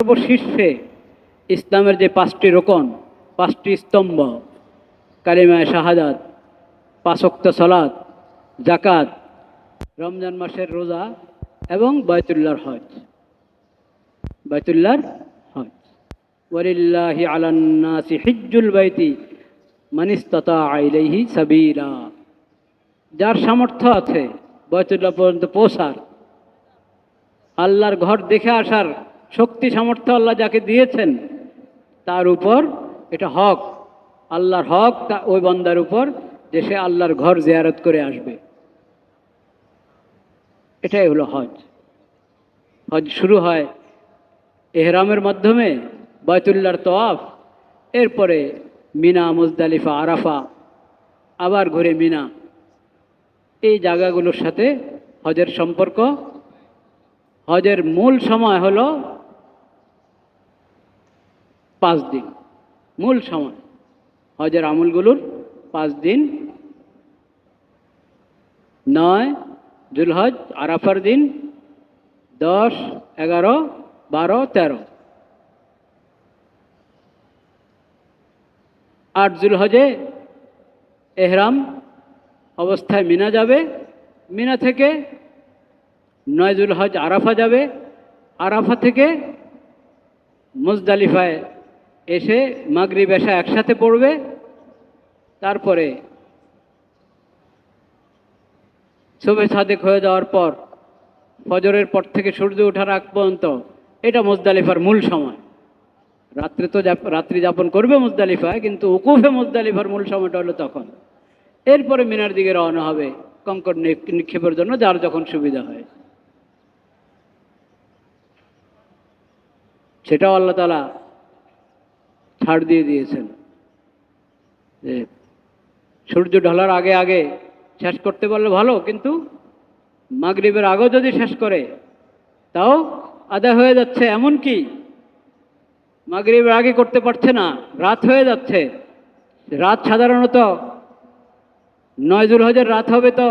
সর্বশীর্ষে ইসলামের যে পাঁচটি রোকন, পাঁচটি স্তম্ভ, কালিমায়ে শাহাদাত, পাঁচ ওয়াক্ত সালাত, যাকাত, রমজান মাসের রোজা এবং বাইতুল্লাহর হজ। বাইতুল্লাহর হজ, ওয়ালিল্লাহি আলান নাসি হিজ্জুল বাইতি মান ইসতাতা ইলাইহি সাবিলা। যার সামর্থ্য আছে বাইতুল্লাহ পর্যন্ত পৌঁছার, আল্লাহর ঘর দেখে আসার শক্তি সামর্থ্য আল্লাহ যাকে দিয়েছেন, তার উপর এটা হক, আল্লাহর হক ওই বান্দার উপর যে সে আল্লাহর ঘর জিয়ারত করে আসবে। এটাই হলো হজ। হজ শুরু হয় এহরামের মাধ্যমে, বাইতুল্লাহর তওয়াফ, এরপরে মিনা, মুজদালিফা, আরাফা, আবার ঘুরে মিনা। এই জায়গাগুলোর সাথে হজের সম্পর্ক। হজের মূল সময় হলো 5 দিন। মূল সময় হজের আমলগুলোর 5 দিন: 9 জুলহজ আরাফার দিন, 10, 11, 12, 13। 8 জুলহজে এহরাম অবস্থায় মিনা যাবে, মিনা থেকে 9 জুলহজ আরাফা যাবে, আরাফা থেকে মুজদালিফায় এসে মাগরিব এশা একসাথে পড়বে। তারপরে সুবহে সাদেক হয়ে যাওয়ার পর, ফজরের পর থেকে সূর্য ওঠার আগ পর্যন্ত এটা মুজদালিফার মূল সময়। রাত্রে তো রাত্রি যাপন করবে মুজদালিফায়, কিন্তু উকুফে মুজদালিফার মূল সময়টা হলো তখন। এরপরে মিনার দিকে রওনা হবে কঙ্কর নিক্ষেপের জন্য, যার যখন সুবিধা হয়। সেটাও আল্লাহ তাআলা ছাড় দিয়ে দিয়েছেন যে সূর্য ঢলার আগে আগে শেষ করতে পারলে ভালো, কিন্তু মাগরিবের আগেও যদি শেষ করে তাও আদায় হয়ে যাচ্ছে। এমনকি মাগরিবের আগে করতে পারছে না, রাত হয়ে যাচ্ছে। রাত সাধারণত 9 জুলহজের রাত হবে তো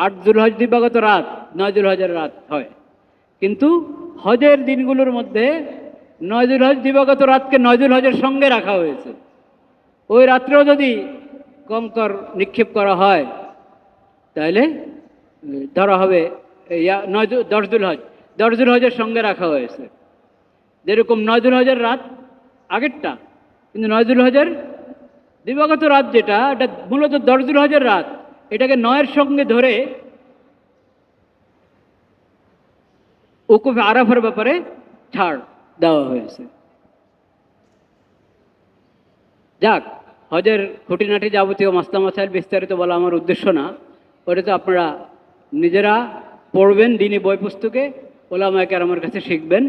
8 জুলহজ দিবাগত রাত 9 জুলহজের রাত হয়, কিন্তু হজের দিনগুলোর মধ্যে 9 জুলহজ দিবাগত রাতকে 9 জুলহজের সঙ্গে রাখা হয়েছে। ওই রাত্রেও যদি কঙ্কর নিক্ষেপ করা হয় তাহলে ধরা হবে 10 জুলহজ, 10 জুলহজের সঙ্গে রাখা হয়েছে। যেরকম 9 জুলহজের রাত আগেরটা, কিন্তু 9 জুলহজের দিবাগত রাত যেটা, এটা মূলত 10 জুলহজের রাত, এটাকে 9-এর সঙ্গে ধরে উকুফে আরাফার ব্যাপারে ছাড় দেওয়া হয়েছে। যাক, হজের খুঁটিনাটি যাবতীয় মাসলা মাসাইল বিস্তারিত বলা আমার উদ্দেশ্য না। ওটা তো আপনারা নিজেরা পড়বেন, দিনী বই পুস্তকে ওলামায়ে কেরামের কাছে শিখবেন।